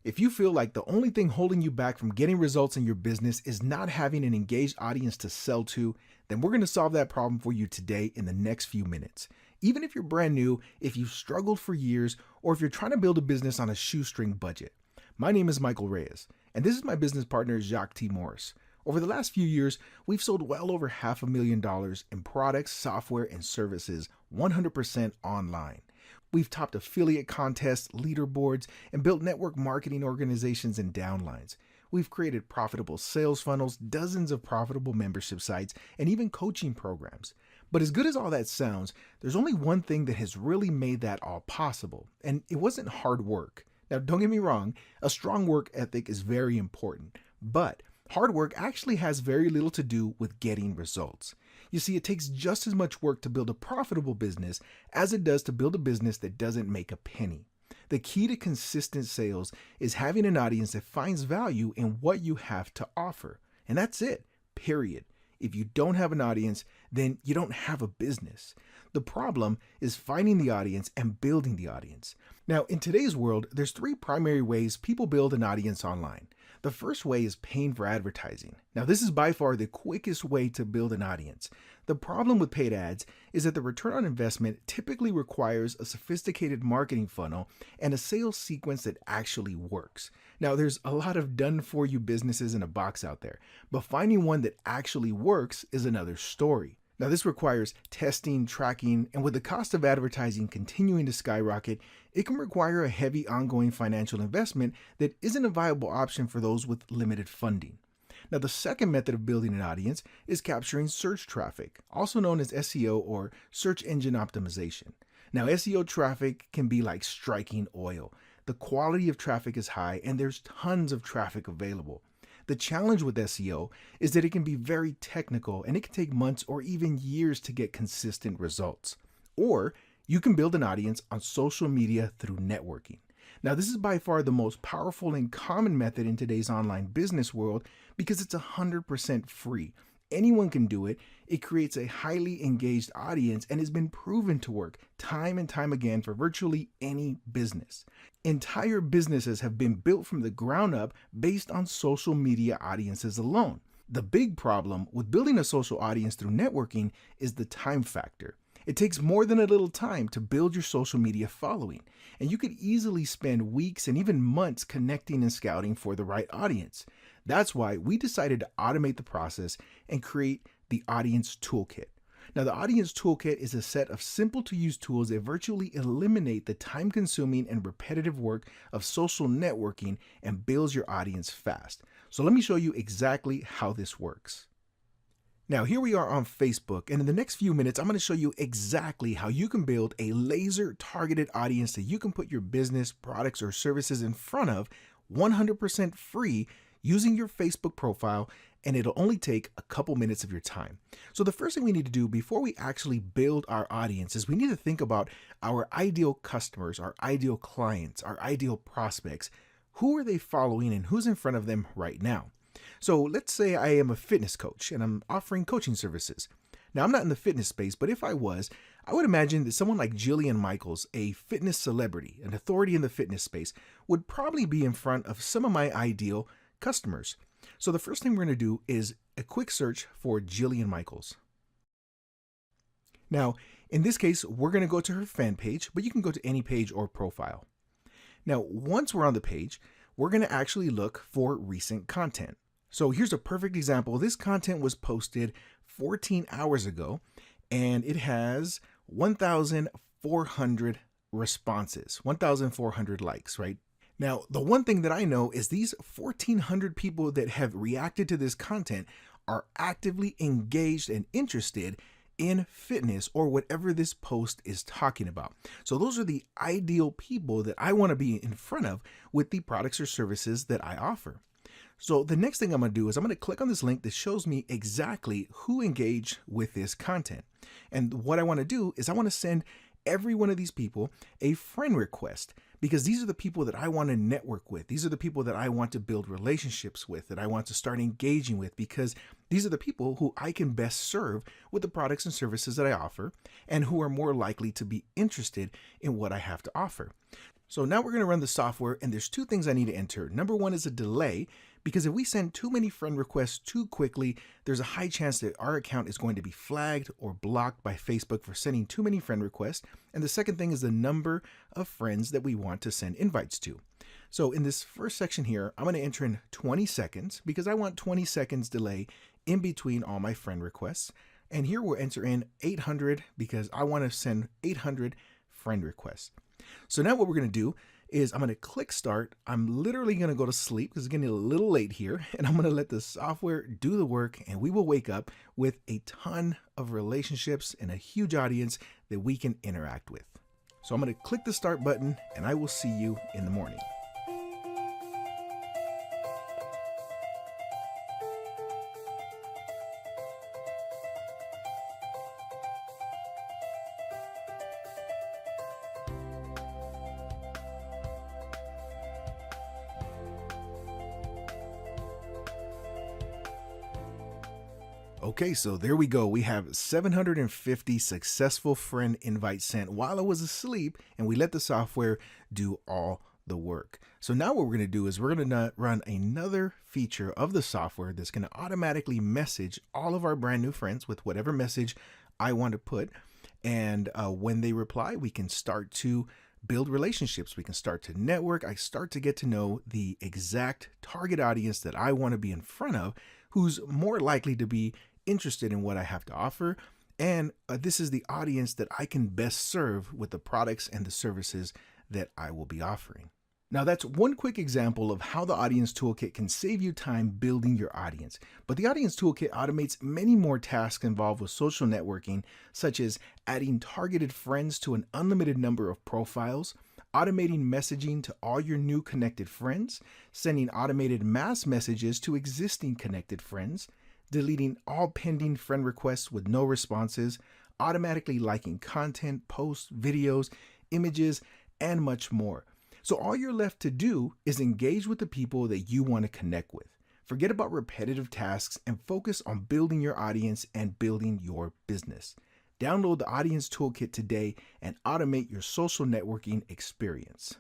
If you feel like the only thing holding you back from getting results in your business is not having an engaged audience to sell to, then we're going to solve that problem for you today in the next few minutes. Even if you're brand new, if you've struggled for years, or if you're trying to build a business on a shoestring budget. My name is Michael Reyes, and this is my business partner, Jacques T. Morris. Over the last few years, we've sold well over $500,000 in products, software, and services 100% online. We've topped affiliate contests, leaderboards, and built network marketing organizations and downlines. We've created profitable sales funnels, dozens of profitable membership sites, and even coaching programs. But as good as all that sounds, there's only one thing that has really made that all possible, and it wasn't hard work. Now, don't get me wrong, a strong work ethic is very important, but hard work actually has very little to do with getting results. You see, it takes just as much work to build a profitable business as it does to build a business that doesn't make a penny. The key to consistent sales is having an audience that finds value in what you have to offer. And that's it, period. If you don't have an audience, then you don't have a business. The problem is finding the audience and building the audience. Now, in today's world, there's three primary ways people build an audience online. The first way is paying for advertising. Now, this is by far the quickest way to build an audience. The problem with paid ads is that the return on investment typically requires a sophisticated marketing funnel and a sales sequence that actually works. Now, there's a lot of done-for-you businesses in a box out there, but finding one that actually works is another story. Now, this requires testing, tracking, and with the cost of advertising continuing to skyrocket, it can require a heavy ongoing financial investment that isn't a viable option for those with limited funding. Now, the second method of building an audience is capturing search traffic, also known as SEO or search engine optimization. Now, SEO traffic can be like striking oil. The quality of traffic is high and there's tons of traffic available. The challenge with SEO is that it can be very technical and it can take months or even years to get consistent results. Or you can build an audience on social media through networking. Now, this is by far the most powerful and common method in today's online business world because it's 100% free. Anyone can do it. It creates a highly engaged audience and has been proven to work time and time again for virtually any business. Entire businesses have been built from the ground up based on social media audiences alone. The big problem with building a social audience through networking is the time factor. It takes more than a little time to build your social media following, and you could easily spend weeks and even months connecting and scouting for the right audience. That's why we decided to automate the process and create the Audience Toolkit. Now, the Audience Toolkit is a set of simple-to-use tools that virtually eliminate the time-consuming and repetitive work of social networking and builds your audience fast. So let me show you exactly how this works. Now, here we are on Facebook, and in the next few minutes, I'm going to show you exactly how you can build a laser-targeted audience that you can put your business, products, or services in front of 100% free using your Facebook profile, and it'll only take a couple minutes of your time. So the first thing we need to do before we actually build our audience is we need to think about our ideal customers, our ideal clients, our ideal prospects. Who are they following and who's in front of them right now? So let's say I am a fitness coach and I'm offering coaching services. Now, I'm not in the fitness space, but if I was, I would imagine that someone like Jillian Michaels, a fitness celebrity, an authority in the fitness space, would probably be in front of some of my ideal customers. So the first thing we're going to do is a quick search for Jillian Michaels. Now, in this case, we're going to go to her fan page, but you can go to any page or profile. Now, once we're on the page, we're going to actually look for recent content. So here's a perfect example. This content was posted 14 hours ago, and it has 1,400 responses, 1,400 likes, right? Now, the one thing that I know is these 1,400 people that have reacted to this content are actively engaged and interested in fitness or whatever this post is talking about. So those are the ideal people that I want to be in front of with the products or services that I offer. So the next thing I'm going to do is I'm going to click on this link that shows me exactly who engaged with this content. And what I want to do is I want to send every one of these people a friend request, because these are the people that I want to network with. These are the people that I want to build relationships with, that I want to start engaging with, because these are the people who I can best serve with the products and services that I offer and who are more likely to be interested in what I have to offer. So now we're going to run the software, and there's two things I need to enter. Number one is a delay, because if we send too many friend requests too quickly, there's a high chance that our account is going to be flagged or blocked by Facebook for sending too many friend requests. And the second thing is the number of friends that we want to send invites to. So in this first section here, I'm going to enter in 20 seconds because I want 20 seconds delay in between all my friend requests. And here we'll enter in 800 because I want to send 800 friend requests. So now what we're going to do is I'm going to click start. I'm literally going to go to sleep because it's getting a little late here, and I'm going to let the software do the work, and we will wake up with a ton of relationships and a huge audience that we can interact with. So I'm going to click the start button, and I will see you in the morning. Okay, so there we go. We have 750 successful friend invites sent while I was asleep, and we let the software do all the work. So now what we're going to do is we're going to run another feature of the software that's going to automatically message all of our brand new friends with whatever message I want to put. And when they reply, we can start to build relationships. We can start to network. I start to get to know the exact target audience that I want to be in front of, who's more likely to be interested in what I have to offer. And this is the audience that I can best serve with the products and the services that I will be offering. Now that's one quick example of how the Audience Toolkit can save you time building your audience. But the Audience Toolkit automates many more tasks involved with social networking, such as adding targeted friends to an unlimited number of profiles, automating messaging to all your new connected friends, sending automated mass messages to existing connected friends, deleting all pending friend requests with no responses, automatically liking content, posts, videos, images, and much more. So all you're left to do is engage with the people that you want to connect with. Forget about repetitive tasks and focus on building your audience and building your business. Download the Audience Toolkit today and automate your social networking experience.